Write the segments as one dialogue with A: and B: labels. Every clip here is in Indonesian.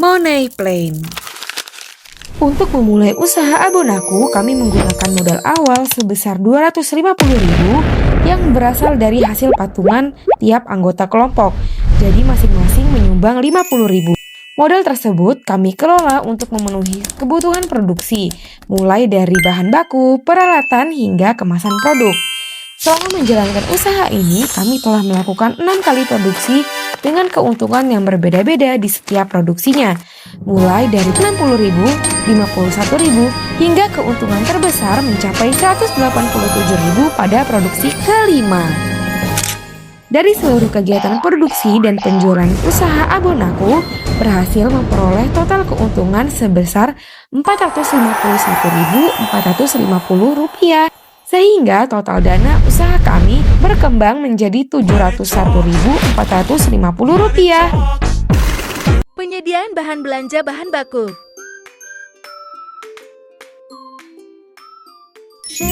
A: Money Plan. Untuk memulai usaha Abon Aku, kami menggunakan modal awal sebesar 250.000 yang berasal dari hasil patungan tiap anggota kelompok. Jadi masing-masing menyumbang 50.000. Modal tersebut kami kelola untuk memenuhi kebutuhan produksi, mulai dari bahan baku, peralatan, hingga kemasan produk. Selama menjalankan usaha ini, kami telah melakukan 6 kali produksi dengan keuntungan yang berbeda-beda di setiap produksinya, mulai dari 60.000, 51.000, hingga keuntungan terbesar mencapai 187.000 pada produksi kelima. Dari seluruh kegiatan produksi dan penjualan usaha Abon Aku berhasil memperoleh total keuntungan sebesar Rp451.450, sehingga total dana usaha kami berkembang menjadi Rp701.450.
B: Penyediaan bahan belanja bahan baku.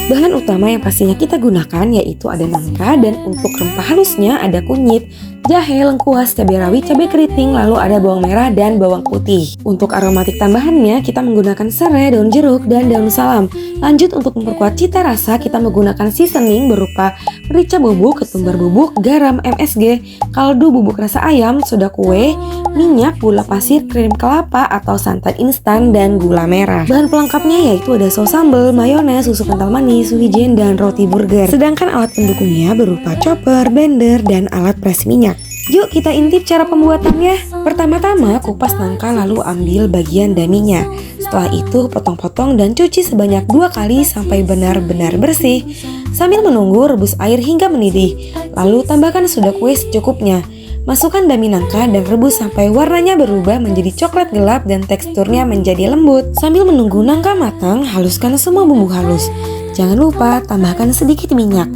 A: Bahan utama yang pastinya kita gunakan yaitu ada nangka, dan untuk rempah halusnya ada kunyit, jahe, lengkuas, cabai rawit, cabai keriting, lalu ada bawang merah dan bawang putih. Untuk aromatik tambahannya kita menggunakan serai, daun jeruk, dan daun salam. Lanjut, untuk memperkuat cita rasa kita menggunakan seasoning berupa merica bubuk, ketumbar bubuk, garam, MSG, kaldu bubuk rasa ayam, soda kue, minyak, gula pasir, krim kelapa atau santan instan, dan gula merah. Bahan pelengkapnya yaitu ada saus sambal, mayones, susu kental manis, wijen, dan roti burger. Sedangkan alat pendukungnya berupa chopper, blender, dan alat pres minyak. Yuk kita intip cara pembuatannya. Pertama-tama kupas nangka, lalu ambil bagian daminya. Setelah itu potong-potong dan cuci sebanyak 2 kali sampai benar-benar bersih. Sambil menunggu rebus air hingga mendidih. Lalu tambahkan soda kue secukupnya. Masukkan dami nangka dan rebus sampai warnanya berubah menjadi coklat gelap dan teksturnya menjadi lembut. Sambil menunggu nangka matang, haluskan semua bumbu halus. Jangan lupa tambahkan sedikit minyak.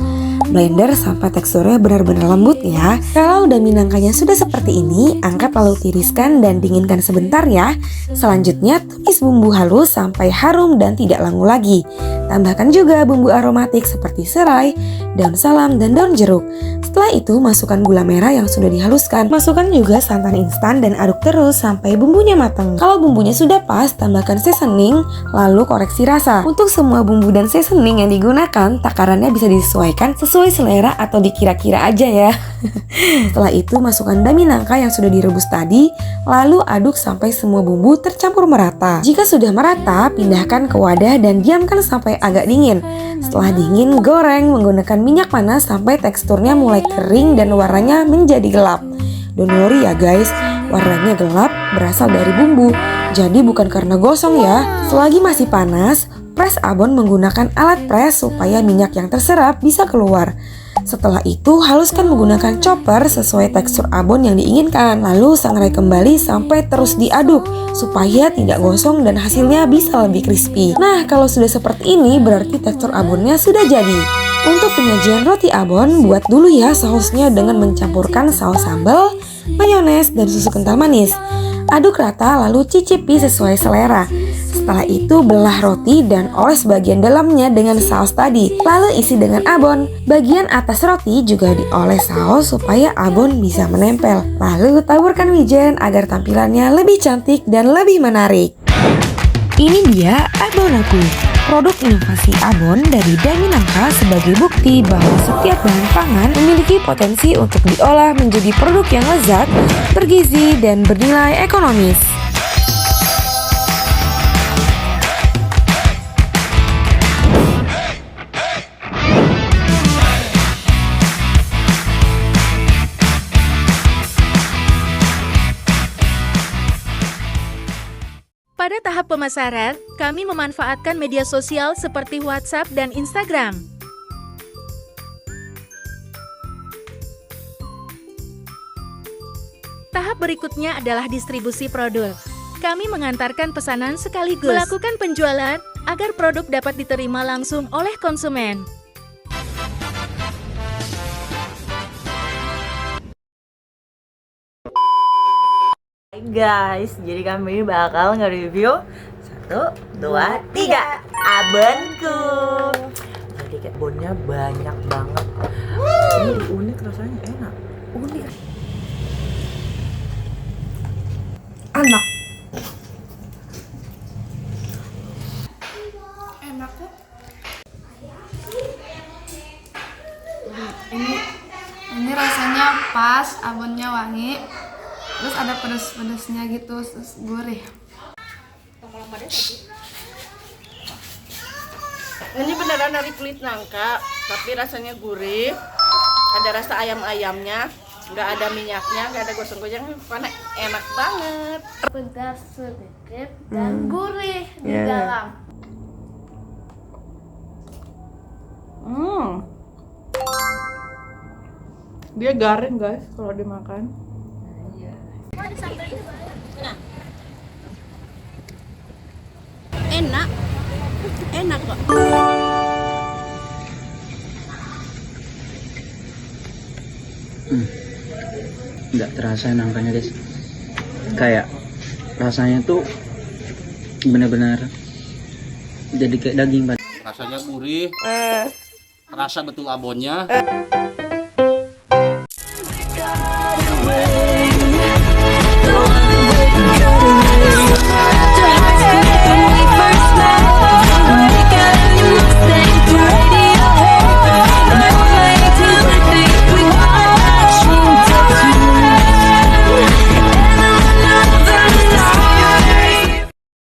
A: Blender sampai teksturnya benar-benar lembut ya. Kalau dami nangkanya sudah seperti ini, angkat lalu tiriskan dan dinginkan sebentar ya. Selanjutnya tumis bumbu halus sampai harum dan tidak langu lagi. Tambahkan juga bumbu aromatik seperti serai, daun salam, dan daun jeruk. Setelah itu masukkan gula merah yang sudah dihaluskan. Masukkan juga santan instan dan aduk terus sampai bumbunya matang. Kalau bumbunya sudah pas, tambahkan seasoning lalu koreksi rasa. Untuk semua bumbu dan seasoning yang digunakan, takarannya bisa disesuaikan sesuai selera atau dikira-kira aja ya. Setelah itu masukkan dami nangka yang sudah direbus tadi, lalu aduk sampai semua bumbu tercampur merata. Jika sudah merata, pindahkan ke wadah dan diamkan sampai agak dingin. Setelah dingin, goreng menggunakan minyak panas sampai teksturnya mulai kering dan warnanya menjadi gelap. Don't worry ya guys, warnanya gelap berasal dari bumbu, jadi bukan karena gosong ya. Selagi masih panas, pres abon menggunakan alat pres supaya minyak yang terserap bisa keluar. Setelah itu haluskan menggunakan chopper sesuai tekstur abon yang diinginkan. Lalu sangrai kembali sampai terus diaduk supaya tidak gosong dan hasilnya bisa lebih crispy. Nah, kalau sudah seperti ini berarti tekstur abonnya sudah jadi. Untuk penyajian roti abon, buat dulu ya sausnya dengan mencampurkan saus sambal, mayones, dan susu kental manis. Aduk rata lalu cicipi sesuai selera. Setelah itu belah roti dan oles bagian dalamnya dengan saus tadi. Lalu isi dengan abon. Bagian atas roti juga dioles saus supaya abon bisa menempel. Lalu taburkan wijen agar tampilannya lebih cantik dan lebih menarik. Ini dia Abon Aku, produk inovasi abon dari dami nangka sebagai bukti bahwa setiap bahan pangan memiliki potensi untuk diolah menjadi produk yang lezat, bergizi, dan bernilai ekonomis.
B: Pada tahap pemasaran, kami memanfaatkan media sosial seperti WhatsApp dan Instagram. Tahap berikutnya adalah distribusi produk. Kami mengantarkan pesanan sekaligus, melakukan penjualan agar produk dapat diterima langsung oleh konsumen.
C: Hai guys, jadi kami bakal nge-review 1, 2, 3 abonku. Jadi kayak bonnya banyak banget. Ini unik, rasanya enak. Unik.
A: Enak.
D: pas, abonnya wangi, terus ada pedes-pedesnya gitu, terus gurih.
E: Ini beneran dari kulit nangka, tapi rasanya gurih. Ada rasa ayam-ayamnya, nggak ada minyaknya, nggak ada gosong-gosong, pokoknya enak banget.
D: Pedas sedikit dan gurih di dalam.
E: Dia garing guys kalau dimakan. Enak, enak kok.
F: Nggak terasa nangkanya guys, kayak rasanya tuh benar-benar jadi kayak daging.
G: Rasanya gurih, rasa betul abonnya.